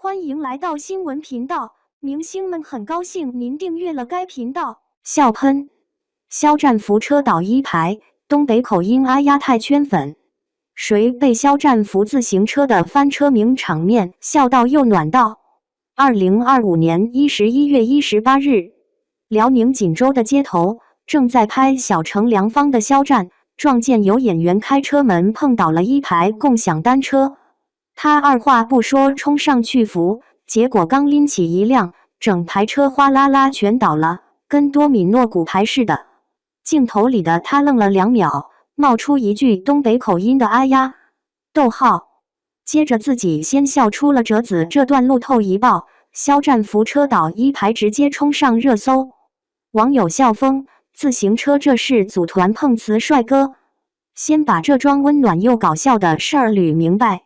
欢迎来到新闻频道，明星们很高兴您订阅了该频道。笑喷，肖战扶车倒一排，东北口音哎呀太圈粉。谁被肖战扶自行车的翻车名场面笑到又暖到？2025年11月18日，辽宁锦州的街头，正在拍小乘凉方的肖战，撞见有演员开车门碰倒了一排共享单车。他二话不说冲上去扶，结果刚拎起一辆，整排车哗啦啦全倒了，跟多米诺骨牌似的。镜头里的他愣了2秒，冒出一句东北口音的哎呀，逗号，接着自己先笑出了折子。这段路透一爆，肖战扶车倒一排直接冲上热搜，网友笑疯，自行车这是组团碰瓷帅哥。先把这桩温暖又搞笑的事儿捋明白。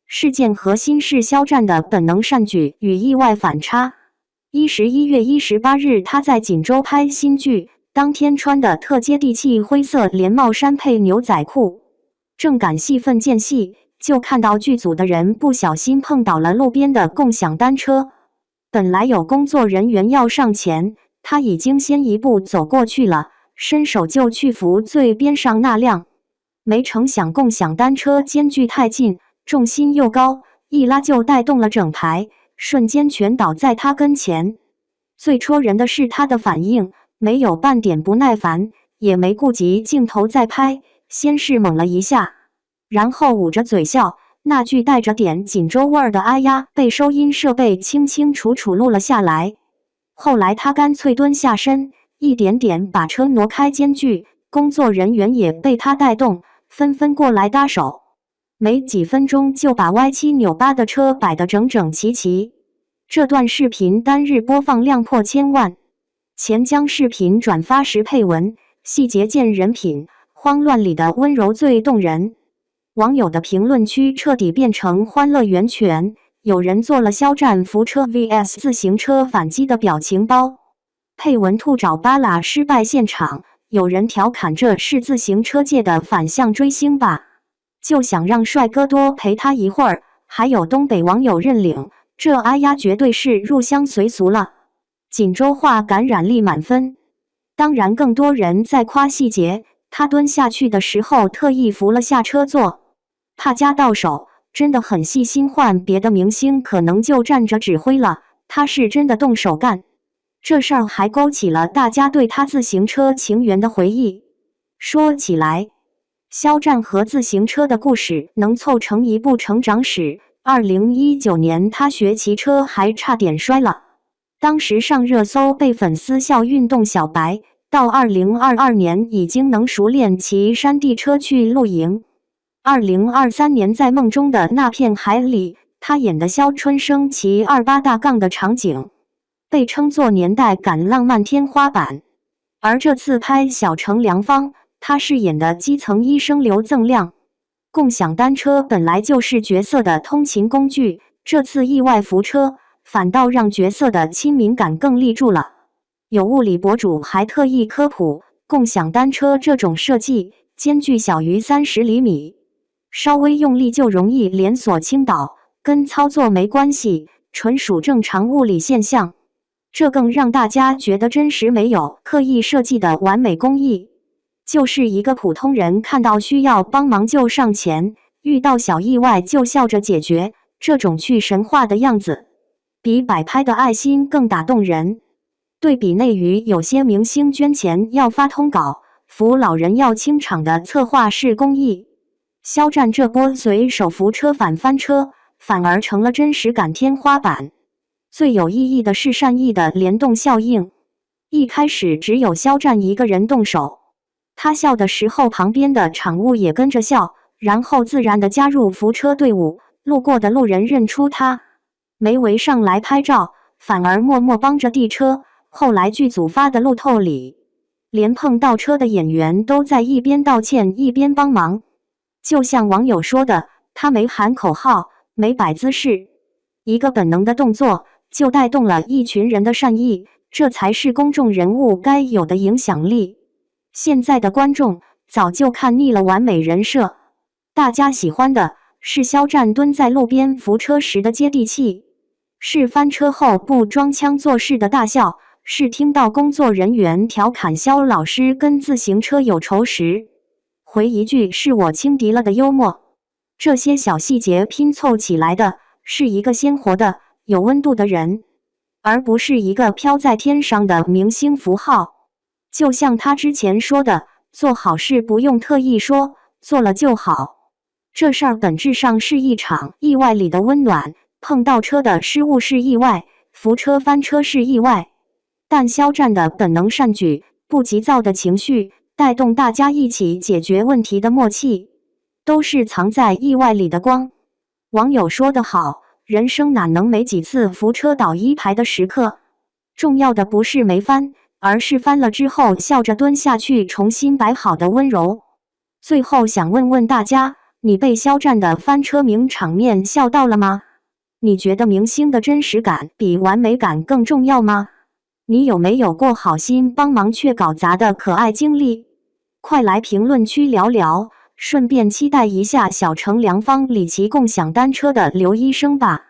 事件核心是肖战的本能善举与意外反差。11月18日，他在锦州拍新剧，当天穿的特接地气灰色连帽衫配牛仔裤，正赶戏份间隙，就看到剧组的人不小心碰倒了路边的共享单车。本来有工作人员要上前，他已经先一步走过去了，伸手就去扶最边上那辆，没成想共享单车间距太近，重心又高，一拉就带动了整排，瞬间全倒在他跟前。最戳人的是他的反应，没有半点不耐烦，也没顾及镜头在拍，先是猛了一下，然后捂着嘴笑，那句带着点锦州味儿的哎呀被收音设备清清楚楚录了下来。后来他干脆蹲下身，一点点把车挪开间距，工作人员也被他带动，纷纷过来搭手。没几分钟就把歪七扭八的车摆得整整齐齐。这段视频单日播放量破1000万。前将视频转发时配文：细节见人品，慌乱里的温柔最动人。网友的评论区彻底变成欢乐源泉，有人做了肖战扶车 vs 自行车反击的表情包，配文兔找巴拉失败现场，有人调侃这是自行车界的反向追星吧。就想让帅哥多陪他一会儿，还有东北网友认领，这哎呀绝对是入乡随俗了，锦州话感染力满分。当然更多人在夸细节，他蹲下去的时候特意扶了下车座，怕夹到手，真的很细心，换别的明星可能就站着指挥了，他是真的动手干。这事儿还勾起了大家对他自行车情缘的回忆。说起来，肖战和自行车的故事能凑成一部成长史。2019年他学骑车还差点摔了，当时上热搜被粉丝笑运动小白，到2022年已经能熟练骑山地车去露营。2023年在梦中的那片海里，他演的肖春生骑28大杠的场景，被称作年代感浪漫天花板。而这次拍小乘凉方，他饰演的基层医生刘锃亮。共享单车本来就是角色的通勤工具，这次意外扶车，反倒让角色的亲民感更立住了。有物理博主还特意科普，共享单车这种设计，间距小于30厘米，稍微用力就容易连锁倾倒，跟操作没关系，纯属正常物理现象。这更让大家觉得真实，没有刻意设计的完美工艺。就是一个普通人看到需要帮忙就上前，遇到小意外就笑着解决，这种去神话的样子，比摆拍的爱心更打动人。对比内娱有些明星捐钱要发通稿，扶老人要清场的策划式公益，肖战这波随手扶车反翻车，反而成了真实感天花板。最有意义的是善意的联动效应，一开始只有肖战一个人动手，他笑的时候，旁边的场务也跟着笑，然后自然地加入扶车队伍。路过的路人认出他，没围上来拍照，反而默默帮着递车。后来剧组发的路透里，连碰到车的演员都在一边道歉一边帮忙。就像网友说的，他没喊口号，没摆姿势，一个本能的动作就带动了一群人的善意，这才是公众人物该有的影响力。现在的观众早就看腻了完美人设，大家喜欢的是肖战蹲在路边扶车时的接地气。是翻车后不装腔作势的大笑，是听到工作人员调侃肖老师跟自行车有仇时，回一句是我轻敌了的幽默。这些小细节拼凑起来的，是一个鲜活的、有温度的人，而不是一个飘在天上的明星符号。就像他之前说的，做好事不用特意说，做了就好。这事儿本质上是一场意外里的温暖，碰到车的失误是意外，扶车翻车是意外，但肖战的本能善举、不急躁的情绪，带动大家一起解决问题的默契，都是藏在意外里的光。网友说得好，人生哪能没几次扶车倒一排的时刻？重要的不是没翻，而是翻了之后笑着蹲下去重新摆好的温柔。最后想问问大家，你被肖战的翻车名场面笑到了吗？你觉得明星的真实感比完美感更重要吗？你有没有过好心帮忙却搞砸的可爱经历？快来评论区聊聊，顺便期待一下小城良方里奇共享单车的刘医生吧。